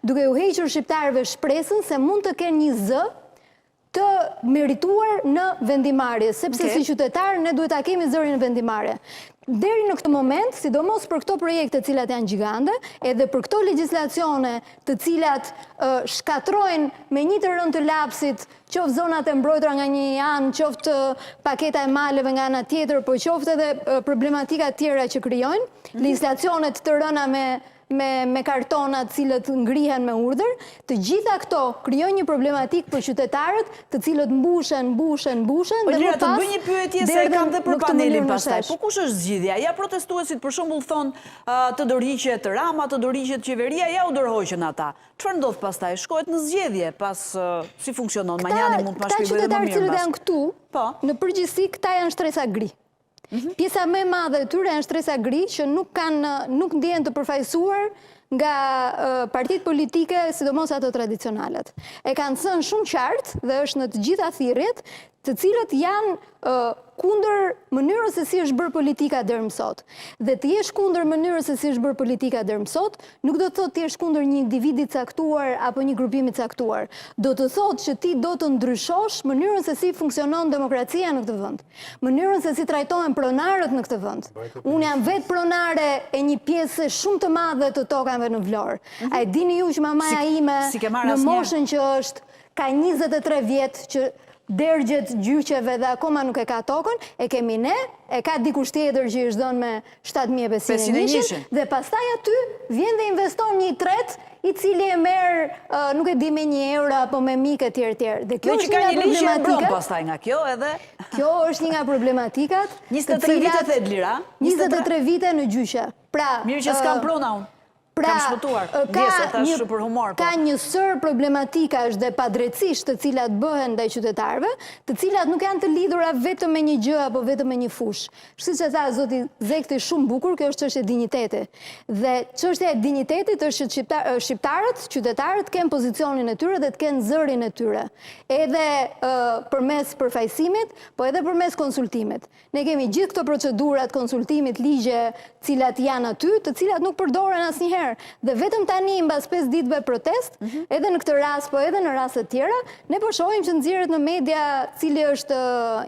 duke u hequr shqiptarëve shpresën se mund të kenë një zë të merituar në vendimarrje, sepse si qytetarë ne duhet ta kemi zërin në vendimarrje. Deri në këtë moment, sidomos për këto projekte të cilat janë gjigande, edhe për këto legjislacione të cilat shkatrojnë me një të rënd të lapsit, qoftë zonat e mbrojtura nga një anë, qoftë paketa e maleve nga ana tjetër, po qoftë edhe problematika tjera që krijojnë, legjislacionet të rëna me kartonat cilët ngrihen me urdhër, të gjitha këto krijojnë një problematik për qytetarët, të cilët mbushen dhe më pas të bëj një pyetje se kam dhe për panelin pastaj. Po kush është zgjidhja? Ja protestuesit për shembull thonë të dorëhiqet Rama, të dorëhiqet qeveria, ja u dorëhoqën ata. Çfarë ndodh pastaj? Shkohet në zgjedhje pas si funksionon? Manjani mund të ma shpjegojë më mirë. Këta qytetarë cilët janë këtu, në përgjithësi këta janë shtresa gri. Pjesa më e madhe e tyre janë shtresa gri që nuk ndjehen të përfaqësuar nga partitë politike, sidomos ato tradicionalet. E kanë thënë shumë qartë dhe është në të gjitha thirrjet, të cilët janë kundër mënyrës se si është bërë politika deri më sot. Dhe të jesh kundër mënyrës se si është bërë politika deri më sot, nuk do të thotë të jesh kundër një individi caktuar apo një grupimi caktuar. Do të thotë që ti do të ndryshosh mënyrën se si funksionon demokracia në këtë vend. Mënyrën se si trajtohen pronarët në këtë vend. Unë jam vetë pronare e një pjesë shumë të madhe të tokave në Vlorë. A e dini ju që mamaja ime në moshën që është ka 23 vjet që dërgjet gjyqeve dhe akoma nuk e ka tokën, e kemi ne, e ka dikush tjetër që i është dhënë me 7.500 dhe pastaj aty vjen dhe investon një tret i cili e merr, nuk e di me 1 euro apo me mikë etj etj. Dhe kjo është një problematika pastaj nga kjo edhe. Kjo është një nga problematikat. 23 vite the Lira. 23 vite në gjyqe. Pra, mirë që s'kam prona unë. Kam shpëtuar, ka një sër problematikash dhe padrejtisht të cilat bëhen ndaj qytetarëve, të cilat nuk janë të lidhura vetëm me një gjë apo vetëm me një fushë. Siç e tha zoti Zekti shumë bukur, kjo është çështje e dinjiteti. Dhe çështja e dinjitetit është që shqiptarët, qytetarët kenë pozicionin e tyre dhe të kenë zërin e tyre. Edhe përmes përfaqësimit, po edhe përmes konsultimit. Ne kemi gjithë këto procedurat, konsultimit, ligje, cilat janë aty, të cilat nuk përdoren asnjëherë. Dhe vetëm tani mbas 5 ditëve protest, edhe në këtë rast, po edhe në raste tjera, ne po shohim që nxirret në media cili është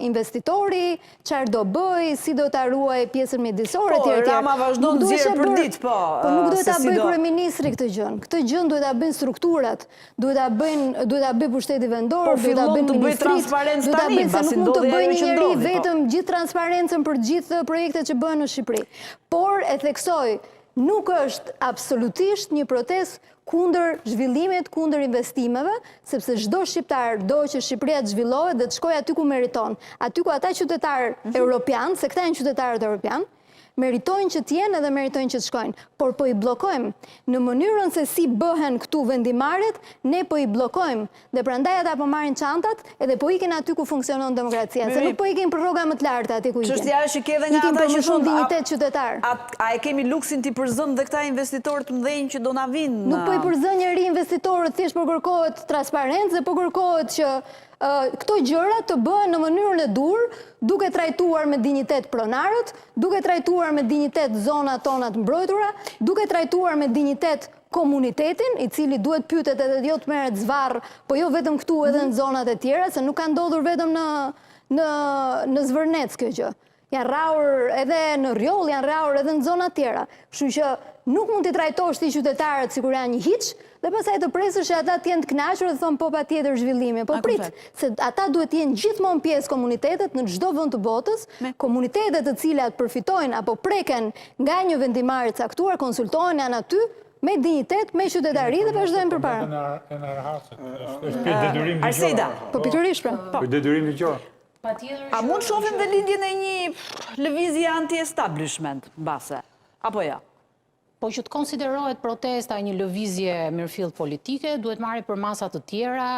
investitori, çfarë do bëj, si do ta ruaj pjesën mjedisore etj etj. Po, Rama vazhdon të nxjerrë për ditë, po. Po nuk duhet ta bëj kryeministri këtë gjën. Këtë gjën duhet ta bëjnë strukturat, duhet ta bëj pushteti vendor, duhet ta bëjnë ministrit, duhet ta bëjnë, se nuk mund të bëjë një njeri vetëm gjithë transparencën për gjithë projektet që bëhen në Shqipëri. Por e theksoj, nuk është absolutisht një protestë kundër zhvillimit, kundër investimeve, sepse çdo shqiptar do që Shqipëria të zhvillohet dhe të shkojë aty ku meriton. Aty ku ata qytetarë europian, se këta janë qytetarët europian, meritojnë që t'jenë edhe meritojnë që të shkojnë. Por po i blokojmë. Në mënyrën se si bëhen këtu vendimarrjet, ne po i blokojmë. Dhe prandaj ata po marrin çantat edhe po ikin aty ku funksionon demokracia. Se nuk po ikin për rroga më të larta aty ku ikin. Çështja është që ke edhe nga ata që thonë dinjitet qytetar. A e kemi luksin ti përzën dhe këta investitorë të mëdhenj që do na vinë? Nuk po i përzën njëri investitorët, thjesht po kërkohet transparencë dhe po kërkohet që këto gjëra të bëhen në mënyrën e dur, duke trajtuar me dinjitet pronarët, duke trajtuar me dinjitet zonat tona të mbrojtura, duke trajtuar me dinjitet komunitetin, i cili duhet pyetet edhe jo të merret zvarr, po jo vetëm këtu edhe në zonat e tjera, se nuk ka ndodhur vetëm në Zvërnec kjo gjë. Janë rraur edhe në Rjoll, janë rraur edhe në zona tjera. Kështu që nuk mund t'i trajtosh ti qytetarët sikur janë një hiç, dhe pastaj të presësh që ata të jenë të kënaqur dhe thonë po patjetër zhvillimi. Po prit, se ata duhet të jenë gjithmonë pjesë komunitetet në çdo vend të botës, komunitetet të cilat përfitojnë apo preken nga një vendimar i caktuar, konsultohen janë aty me dinjitet, me qytetari dhe vazhdojnë përpara. Arsida. Po pikërisht pra. Po detyrim ligjor. A mund shohim dhe lindjen e një lëvizje anti-establishment mbase? Apo ja? Po që të konsiderohet protesta një lëvizje mirëfill politike, duhet marrë për masa të tjera,